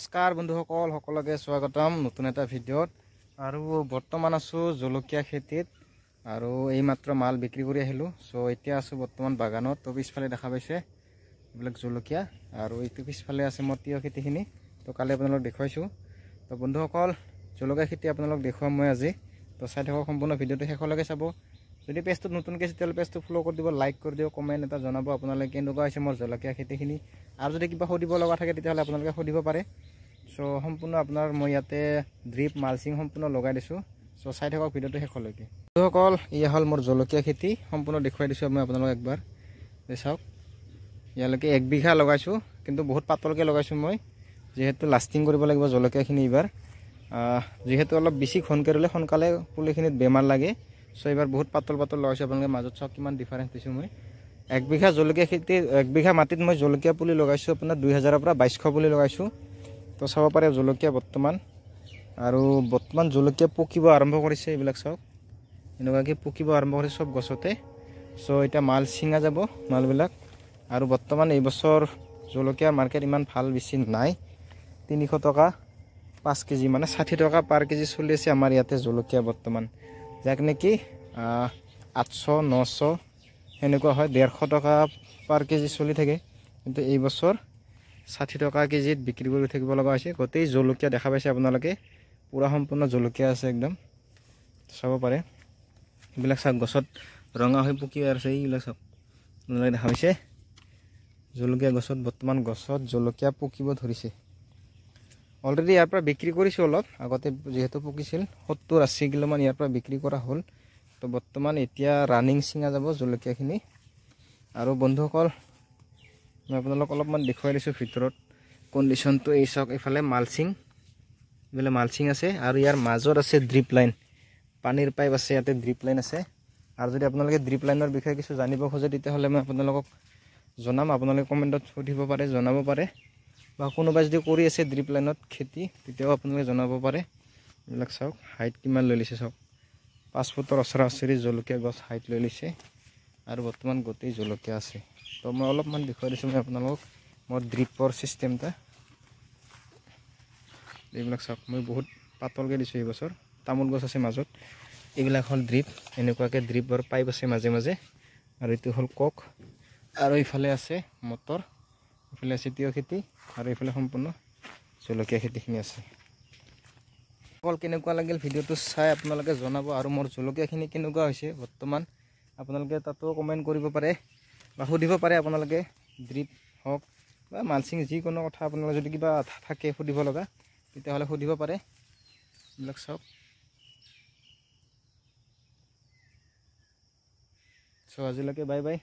নমস্কাৰ বন্ধুসকল, সকলোকে স্বাগতম নতুন এটা ভিডিঅ'ত। আৰু বৰ্তমান আছো জলকীয়া খেতিত আৰু এইমাত্ৰ মাল বিক্ৰী কৰি আহিলোঁ। চ' এতিয়া আছো বৰ্তমান বাগানত। তো পিছফালে দেখা পাইছে এইবিলাক জলকীয়া আৰু এইটো পিছফালে আছে মোৰ তিয়হ খেতিখিনি। তো কালি আপোনালোকক দেখুৱাইছোঁ। তো বন্ধুসকল, জলকীয়া খেতি আপোনালোক দেখুৱাম মই আজি। তো চাই থাকক, সম্পূৰ্ণ ভিডিঅ'টো শেষলৈকে চাব। যদি পেজটোত নতুনকৈ তেতিয়াহ'লে পেজটো ফ'ল' কৰি দিব, লাইক কৰি দিব, কমেণ্ট এটা জনাব আপোনালোকে কেনেকুৱা হৈছে মোৰ জলকীয়া খেতিখিনি। আৰু যদি কিবা সুধিব লগা থাকে তেতিয়াহ'লে আপোনালোকে সুধিব পাৰে। চ' সম্পূৰ্ণ আপোনাৰ মই ইয়াতে ড্ৰিপ মালচিং সম্পূৰ্ণ লগাই দিছোঁ। চ' চাই থাকক ভিডিঅ'টো শেষলৈকে। বন্ধুসকল, এয়া হ'ল মোৰ জলকীয়া খেতি, সম্পূৰ্ণ দেখুৱাই দিছোঁ মই আপোনালোকক একবাৰ। চাওক, ইয়ালৈকে 1 বিঘা লগাইছোঁ, কিন্তু বহুত পাতলকৈ লগাইছোঁ মই, যিহেতু লাষ্টিং কৰিব লাগিব জলকীয়াখিনি এইবাৰ। যিহেতু অলপ বেছি ঘনকৈ ৰুলে সোনকালে পুলিখিনিত বেমাৰ লাগে। চ' এইবাৰ বহুত পাতল পাতল লগাইছোঁ। আপোনালোকে মাজত চাওক কিমান ডিফাৰেঞ্চ দিছোঁ মই। 1 বিঘা জলকীয়া খেতি, 1 বিঘা মাটিত মই জলকীয়া পুলি লগাইছোঁ আপোনাৰ 2000ৰ পৰা 2200 পুলি লগাইছোঁ। তো চাব পাৰে জলকীয়া বৰ্তমান, আৰু বৰ্তমান জলকীয়া পকিব আৰম্ভ কৰিছে। এইবিলাক চাওক, এনেকুৱাকৈ পকিব আৰম্ভ কৰিছে চব গছতে। চ' এতিয়া মাল ছিঙা যাব মালবিলাক। আৰু বৰ্তমান এইবছৰ জলকীয়াৰ মাৰ্কেট ইমান ভাল বেছি নাই। 300 টকা 5 কেজি, মানে 60 টকা পাৰ কেজি চলি আছে আমাৰ ইয়াতে জলকীয়া বৰ্তমান, যাক নেকি 800 900 সেনেকুৱা হয়। 150 টকা পাৰ কেজি চলি থাকে, কিন্তু এইবছৰ 60 টকা কেজিত বিক্ৰী কৰি থাকিব লগা হৈছে। গোটেই জলকীয়া দেখা পাইছে আপোনালোকে, পূৰা সম্পূৰ্ণ জলকীয়া আছে একদম, চাব পাৰে। এইবিলাক চাওক গছত ৰঙা হৈ পকি আছে, এইবিলাক চাওক আপোনালোকে দেখা পাইছে। জলকীয়া গছত বৰ্তমান গছত জলকীয়া পকিব ধৰিছে। অলৰেডি ইয়াৰ পৰা বিক্ৰী কৰিছোঁ অলপ আগতে, যিহেতু পকিছিল 70-80 কিলোমান ইয়াৰ পৰা বিক্ৰী কৰা হ'ল। তো বৰ্তমান এতিয়া ৰানিং ছিঙা যাব জলকীয়াখিনি। আৰু বন্ধুসকল, মই আপোনালোক অলপমান দেখুৱাই দিছোঁ ভিতৰত কণ্ডিশ্যনটো। এই চাওক, এইফালে মালচিং, এইফালে মালচিং আছে, আৰু ইয়াৰ মাজত আছে ড্ৰিপ লাইন, পানীৰ পাইপ আছে ইয়াতে, ড্ৰিপ লাইন আছে। আৰু যদি আপোনালোকে ড্ৰিপ লাইনৰ বিষয়ে কিছু জানিব খোজে তেতিয়াহ'লে মই আপোনালোকক জনাম। আপোনালোকে কমেণ্টত সুধিব পাৰে, জনাব পাৰে, বা কোনোবাই যদি কৰি আছে ড্ৰিপ লাইনত খেতি তেতিয়াও আপোনালোকে জনাব পাৰে। এইবিলাক চাওক হাইট কিমান লৈ লৈছে, চাওক 5 ফুটৰ ওচৰা-ওচৰি জলকীয়া গছ হাইট লৈ লৈছে। আৰু বৰ্তমান গোটেই জলকীয়া আছে। তো মই অলপমান দেখুৱাই দিছোঁ মই আপোনালোকক মোৰ ড্ৰিপৰ ছিষ্টেমটা। এইবিলাক চাওক, মই বহুত পাতলকৈ দিছোঁ এইবছৰ। তামোল গছ আছে মাজত, এইবিলাক হ'ল ড্ৰিপ। এনেকুৱাকৈ ড্ৰিপৰ পাইপ আছে মাজে মাজে। আৰু এইটো হ'ল কক, আৰু এইফালে আছে মটৰ, এইফালে আছে তিয়হ খেতি, আৰু এইফালে সম্পূৰ্ণ জলকীয়া খেতিখিনি আছে। অকল কেনেকুৱা লাগিল ভিডিঅ'টো চাই আপোনালোকে জনাব। আৰু মোৰ জলকীয়াখিনি কেনেকুৱা হৈছে বৰ্তমান আপোনালোকে তাতো কমেণ্ট কৰিব পাৰে, বা সুধিব পাৰে আপোনালোকে। ড্ৰিপ হওক বা মালচিং, যিকোনো কথা আপোনালোকে যদি কিবা থাকে সুধিব লগা তেতিয়াহ'লে সুধিব পাৰে। এইবিলাক চাওক। চ' আজিলৈকে বাই বাই।